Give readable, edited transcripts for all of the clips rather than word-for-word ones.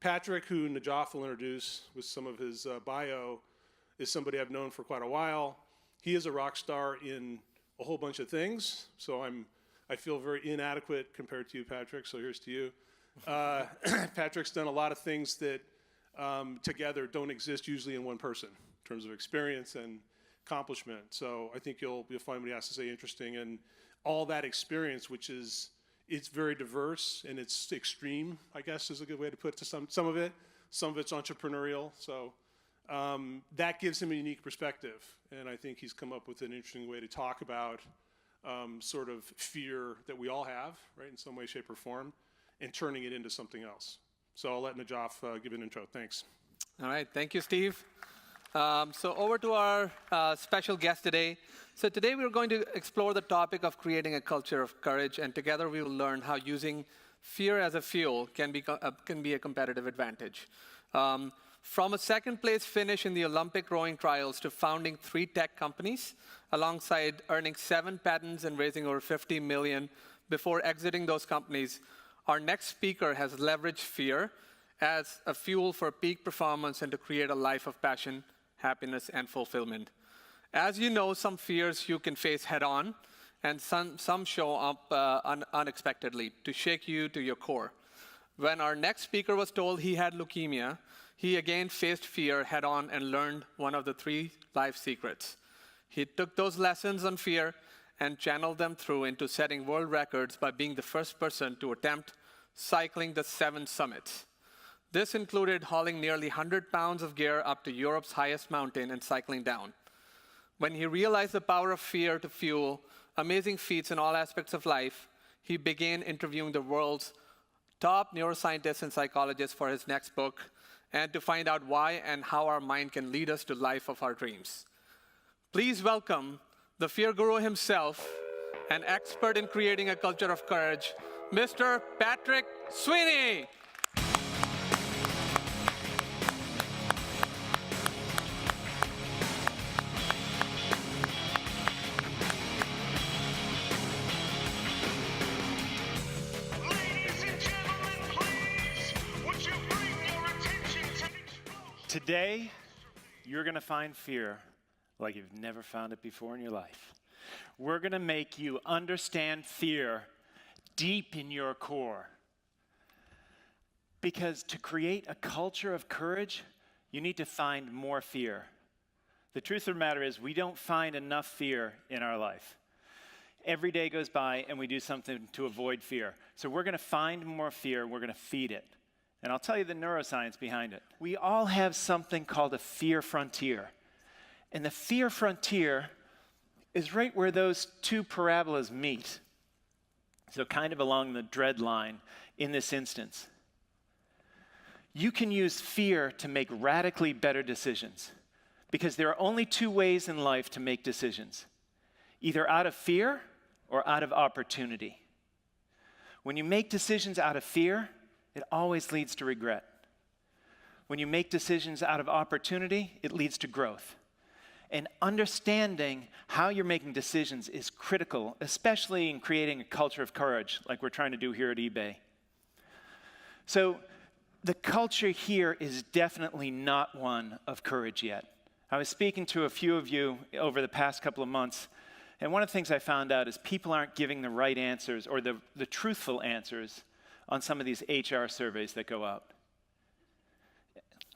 Patrick, who Najaf will introduce with some of his bio, is somebody I've known for quite a while. He is a rock star in a whole bunch of things, so I feel very inadequate compared to you, Patrick, so here's to you. Patrick's done a lot of things that together don't exist usually in one person in terms of experience and accomplishment. So I think you'll find what he has to say interesting, and all that experience, which is, it's very diverse and it's extreme, I guess is a good way to put it to some of it. Some of it's entrepreneurial, so that gives him a unique perspective. And I think he's come up with an interesting way to talk about sort of fear that we all have, right, in some way, shape, or form, and turning it into something else. So I'll let Najaf give an intro. Thanks. All right, thank you, Steve. So over to our special guest today. So today we're going to explore the topic of creating a culture of courage, and together we will learn how using fear as a fuel can be a competitive advantage. From a second place finish in the Olympic rowing trials to founding 3 tech companies, alongside earning 7 patents and raising over $50 million before exiting those companies, our next speaker has leveraged fear as a fuel for peak performance and to create a life of passion, happiness, and fulfillment. As you know, some fears you can face head-on, and some show up unexpectedly to shake you to your core. When our next speaker was told he had leukemia, he again faced fear head-on and learned one of the 3 life secrets. He took those lessons on fear and channeled them through into setting world records by being the first person to attempt cycling the 7 summits. This included hauling nearly 100 pounds of gear up to Europe's highest mountain and cycling down. When he realized the power of fear to fuel amazing feats in all aspects of life, he began interviewing the world's top neuroscientists and psychologists for his next book, and to find out why and how our mind can lead us to the life of our dreams. Please welcome the fear guru himself, an expert in creating a culture of courage, Mr. Patrick Sweeney. Today, you're going to find fear like you've never found it before in your life. We're going to make you understand fear deep in your core. Because to create a culture of courage, you need to find more fear. The truth of the matter is, we don't find enough fear in our life. Every day goes by and we do something to avoid fear. So we're going to find more fear, we're going to feed it. And I'll tell you the neuroscience behind it. We all have something called a fear frontier. And the fear frontier is right where those 2 parabolas meet. So kind of along the dread line in this instance. You can use fear to make radically better decisions. Because there are only 2 ways in life to make decisions. Either out of fear or out of opportunity. When you make decisions out of fear, it always leads to regret. When you make decisions out of opportunity, it leads to growth. And understanding how you're making decisions is critical, especially in creating a culture of courage, like we're trying to do here at eBay. So the culture here is definitely not one of courage yet. I was speaking to a few of you over the past couple of months, and one of the things I found out is people aren't giving the right answers or the truthful answers on some of these HR surveys that go out.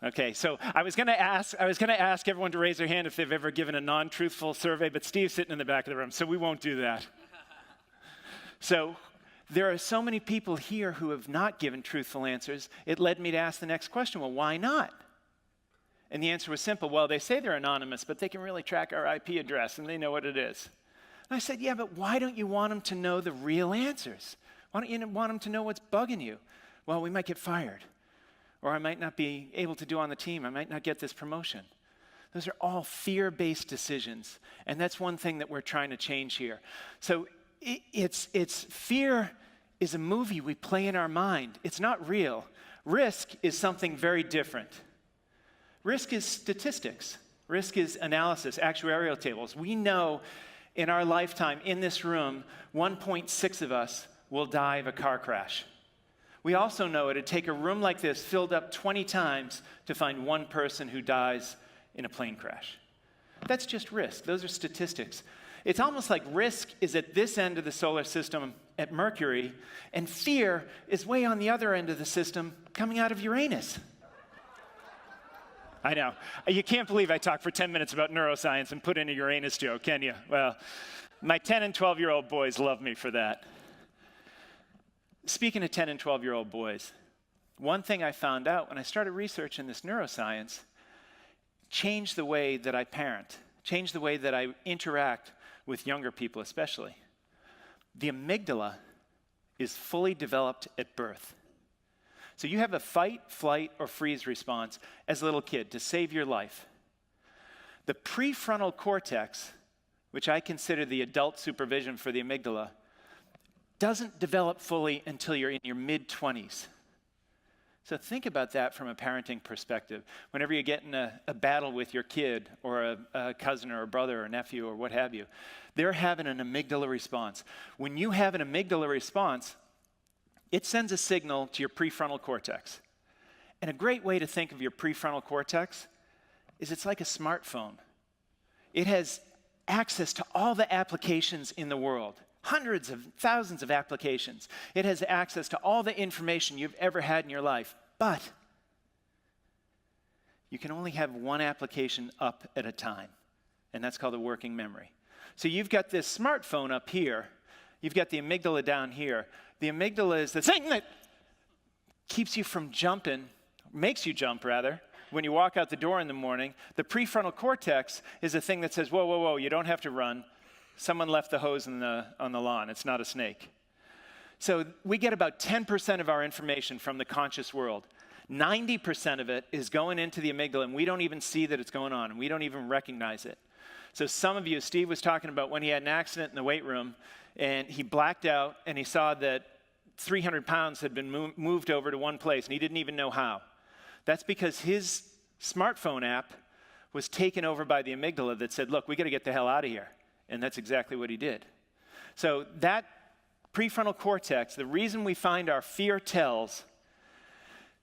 Okay, so I was going to ask everyone to raise their hand if they've ever given a non-truthful survey, but Steve's sitting in the back of the room, so we won't do that. So there are so many people here who have not given truthful answers, it led me to ask the next question, well, why not? And the answer was simple. Well, they say they're anonymous, but they can really track our IP address, and they know what it is. And I said, yeah, but why don't you want them to know the real answers? Why don't you want them to know what's bugging you? Well, we might get fired. Or I might not be able to do on the team. I might not get this promotion. Those are all fear-based decisions. And that's one thing that we're trying to change here. So it's fear is a movie we play in our mind. It's not real. Risk is something very different. Risk is statistics. Risk is analysis, actuarial tables. We know in our lifetime, in this room, 1.6 of us will die of a car crash. We also know it'd take a room like this filled up 20 times to find one person who dies in a plane crash. That's just risk. Those are statistics. It's almost like risk is at this end of the solar system at Mercury, and fear is way on the other end of the system coming out of Uranus. I know. You can't believe I talked for 10 minutes about neuroscience and put in a Uranus joke, can you? Well, my 10 and 12-year-old boys love me for that. Speaking of 10 and 12-year-old boys, one thing I found out when I started researching this neuroscience changed the way that I parent, changed the way that I interact with younger people especially. The amygdala is fully developed at birth. So you have a fight, flight, or freeze response as a little kid to save your life. The prefrontal cortex, which I consider the adult supervision for the amygdala, doesn't develop fully until you're in your mid-20s. So think about that from a parenting perspective. Whenever you get in a battle with your kid or a cousin or a brother or a nephew or what have you, they're having an amygdala response. When you have an amygdala response, it sends a signal to your prefrontal cortex. And a great way to think of your prefrontal cortex is it's like a smartphone. It has access to all the applications in the world. Hundreds of thousands of applications. It has access to all the information you've ever had in your life, but you can only have one application up at a time, and that's called a working memory. So you've got this smartphone up here, you've got the amygdala down here. The amygdala is the thing that keeps you from jumping, makes you jump rather, when you walk out the door in the morning. The prefrontal cortex is the thing that says, whoa, whoa, whoa, you don't have to run. Someone left the hose on the lawn. It's not a snake. So we get about 10% of our information from the conscious world. 90% of it is going into the amygdala, and we don't even see that it's going on, and we don't even recognize it. So some of you, Steve was talking about when he had an accident in the weight room, and he blacked out, and he saw that 300 pounds had been moved over to one place, and he didn't even know how. That's because his smartphone app was taken over by the amygdala that said, look, we got to get the hell out of here. And that's exactly what he did. So that prefrontal cortex, the reason we find our fear tells,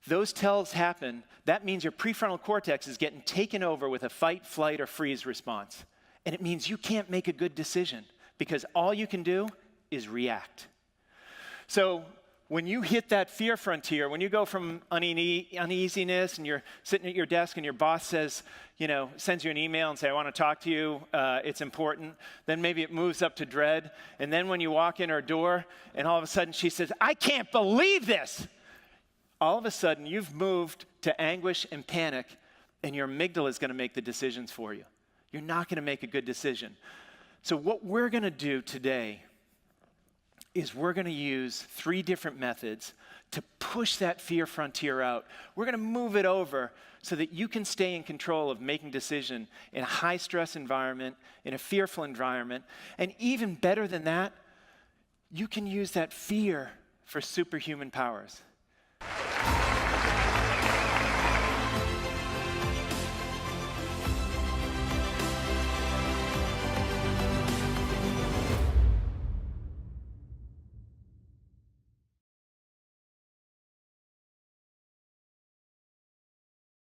those tells happen, that means your prefrontal cortex is getting taken over with a fight, flight, or freeze response. And it means you can't make a good decision because all you can do is react. So when you hit that fear frontier, when you go from uneasiness and you're sitting at your desk and your boss says, sends you an email and say, I want to talk to you, it's important. Then maybe it moves up to dread. And then when you walk in her door and all of a sudden she says, I can't believe this. All of a sudden you've moved to anguish and panic, and your amygdala is going to make the decisions for you. You're not going to make a good decision. So what we're going to do today is we're going to use 3 different methods to push that fear frontier out. We're going to move it over so that you can stay in control of making decision in a high-stress environment, in a fearful environment, and even better than that, you can use that fear for superhuman powers.